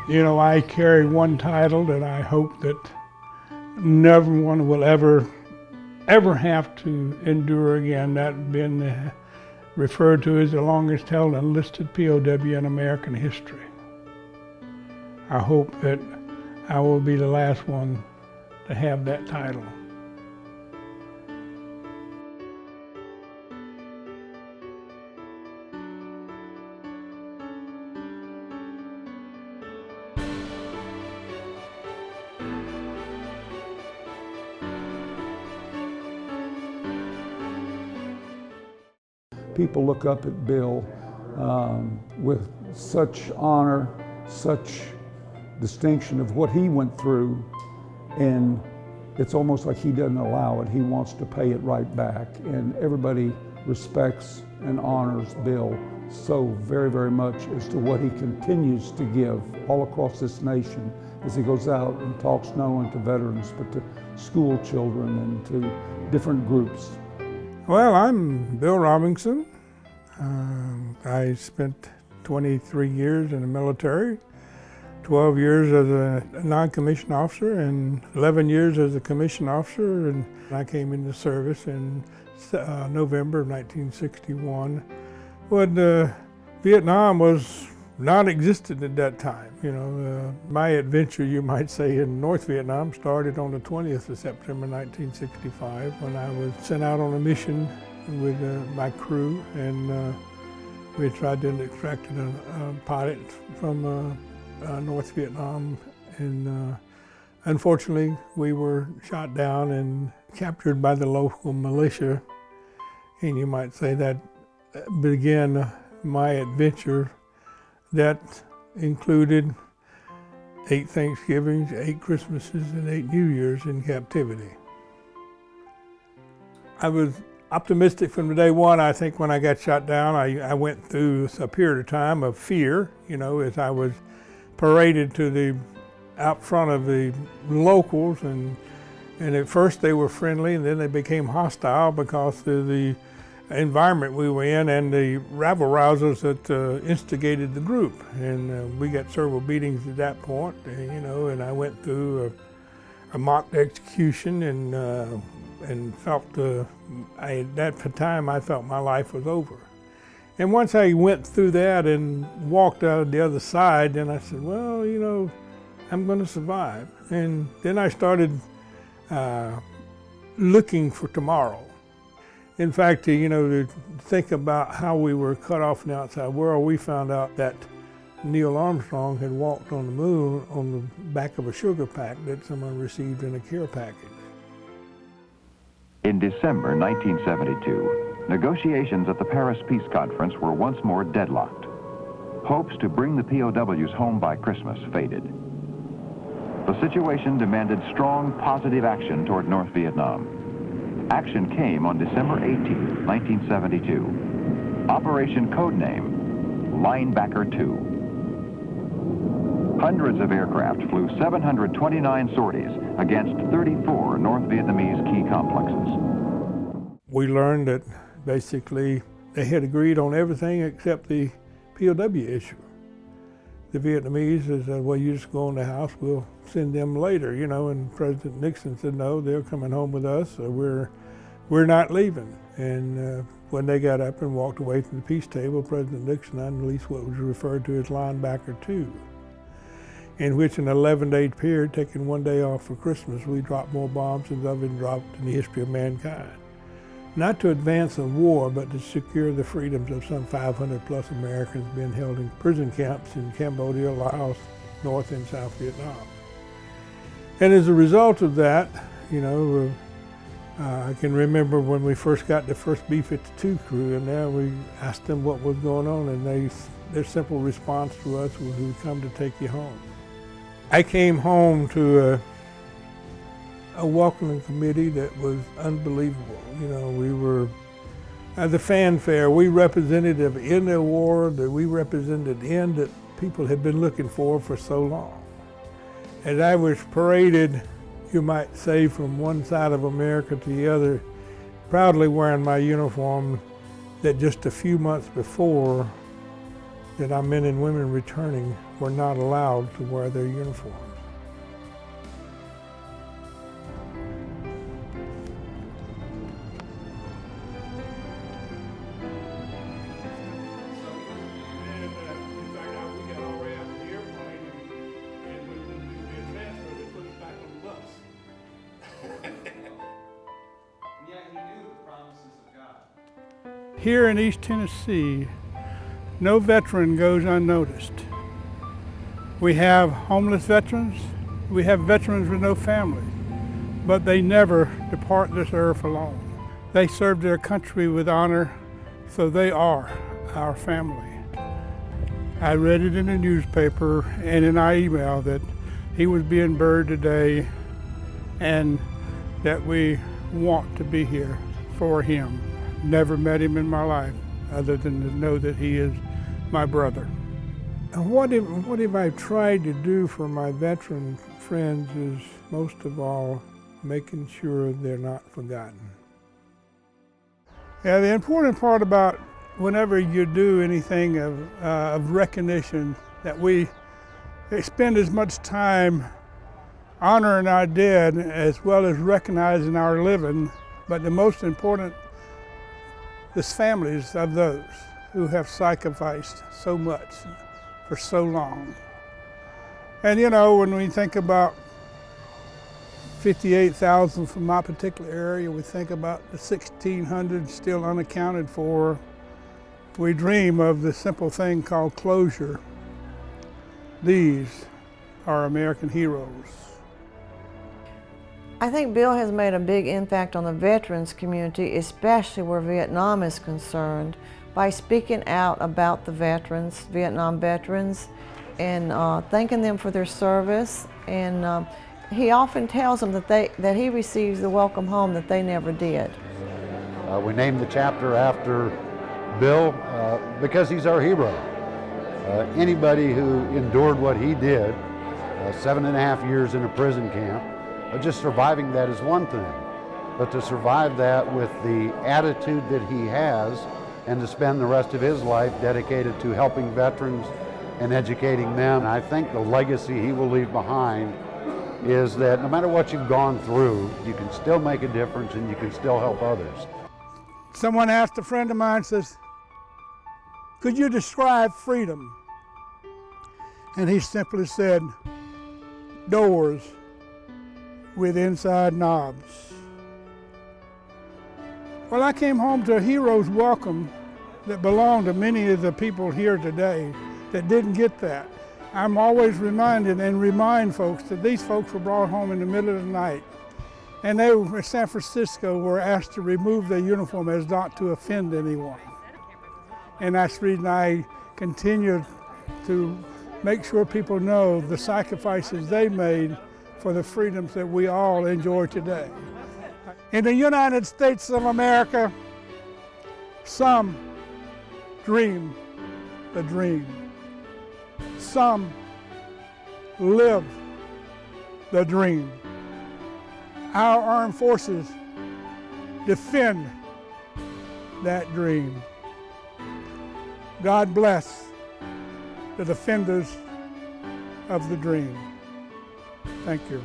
You know, I carry one title that I hope that never one will ever have to endure again. That been referred to as the longest held enlisted POW in American history. I hope that I will be the last one to have that title. People look up at Bill with such honor, such distinction of what he went through, and it's almost like he doesn't allow it. He wants to pay it right back, and everybody respects and honors Bill so very, very much as to what he continues to give all across this nation as he goes out and talks not only to veterans but to school children and to different groups. Well, I'm Bill Robinson. I spent 23 years in the military, 12 years as a non-commissioned officer and 11 years as a commissioned officer, and I came into service in November of 1961 when Vietnam was non-existent at that time. You know, my adventure, you might say, in North Vietnam started on the 20th of September 1965 when I was sent out on a mission with my crew, and we tried to extract a pilot from North Vietnam, and unfortunately we were shot down and captured by the local militia, and you might say that began my adventure. That included 8 Thanksgivings, 8 Christmases, and 8 New Years in captivity. I was optimistic from day one. I think when I got shot down, I went through a period of time of fear, you know, as I was paraded to out front of the locals, and at first they were friendly, and then they became hostile because of the environment we were in and the rabble-rousers that instigated the group. And we got several beatings at that point, you know, and I went through a mock execution and felt, at that time I felt my life was over. And once I went through that and walked out the other side, then I said, well, you know, I'm going to survive. And then I started looking for tomorrow. In fact, you know, to think about how we were cut off from the outside world, we found out that Neil Armstrong had walked on the moon on the back of a sugar pack that someone received in a care package. In December 1972, negotiations at the Paris Peace Conference were once more deadlocked. Hopes to bring the POWs home by Christmas faded. The situation demanded strong, positive action toward North Vietnam. Action came on December 18, 1972. Operation Codename Linebacker 2. Hundreds of aircraft flew 729 sorties against 34 North Vietnamese key complexes. We learned that basically they had agreed on everything except the POW issue. The Vietnamese said, well, you just go in the house, we'll send them later, you know, and President Nixon said, no, they're coming home with us, so we're not leaving. And when they got up and walked away from the peace table, President Nixon unleashed what was referred to as Linebacker 2, in which an 11-day period, taking 1 day off for Christmas, we dropped more bombs than have been dropped in the history of mankind. Not to advance a war, but to secure the freedoms of some 500 plus Americans being held in prison camps in Cambodia, Laos, North and South Vietnam. And as a result of that, you know, I can remember when we first got the first B-52 crew, and there we asked them what was going on, and their simple response to us was, "We've come to take you home." I came home to a welcoming committee that was unbelievable. You know, we were the fanfare. We represented the end of the war, that we represented the end that people had been looking for so long. As I was paraded, you might say, from one side of America to the other, proudly wearing my uniform that just a few months before that our men and women returning were not allowed to wear their uniforms. Here in East Tennessee, no veteran goes unnoticed. We have homeless veterans, we have veterans with no family, but they never depart this earth alone. They served their country with honor, so they are our family. I read it in the newspaper and in our email that he was being buried today and that we want to be here for him. Never met him in my life other than to know that he is my brother. And what have I tried to do for my veteran friends is most of all making sure they're not forgotten. Yeah, the important part about whenever you do anything of recognition, that we spend as much time honoring our dead as well as recognizing our living, but the most important the families of those who have sacrificed so much for so long. And you know, when we think about 58,000 from my particular area, we think about the 1,600 still unaccounted for. We dream of the simple thing called closure. These are American heroes. I think Bill has made a big impact on the veterans community, especially where Vietnam is concerned, by speaking out about the veterans, Vietnam veterans, and thanking them for their service. And he often tells them that he receives the welcome home that they never did. We named the chapter after Bill because he's our hero. Anybody who endured what he did, 7.5 years in a prison camp, just surviving that is one thing, but to survive that with the attitude that he has and to spend the rest of his life dedicated to helping veterans and educating them, I think the legacy he will leave behind is that no matter what you've gone through, you can still make a difference and you can still help others. Someone asked a friend of mine, says, could you describe freedom? And he simply said, doors with inside knobs. Well, I came home to a hero's welcome that belonged to many of the people here today that didn't get that. I'm always reminded and remind folks that these folks were brought home in the middle of the night, and they were in San Francisco were asked to remove their uniform as not to offend anyone. And that's the reason I continue to make sure people know the sacrifices they made for the freedoms that we all enjoy today. In the United States of America, some dream the dream. Some live the dream. Our armed forces defend that dream. God bless the defenders of the dream. Thank you.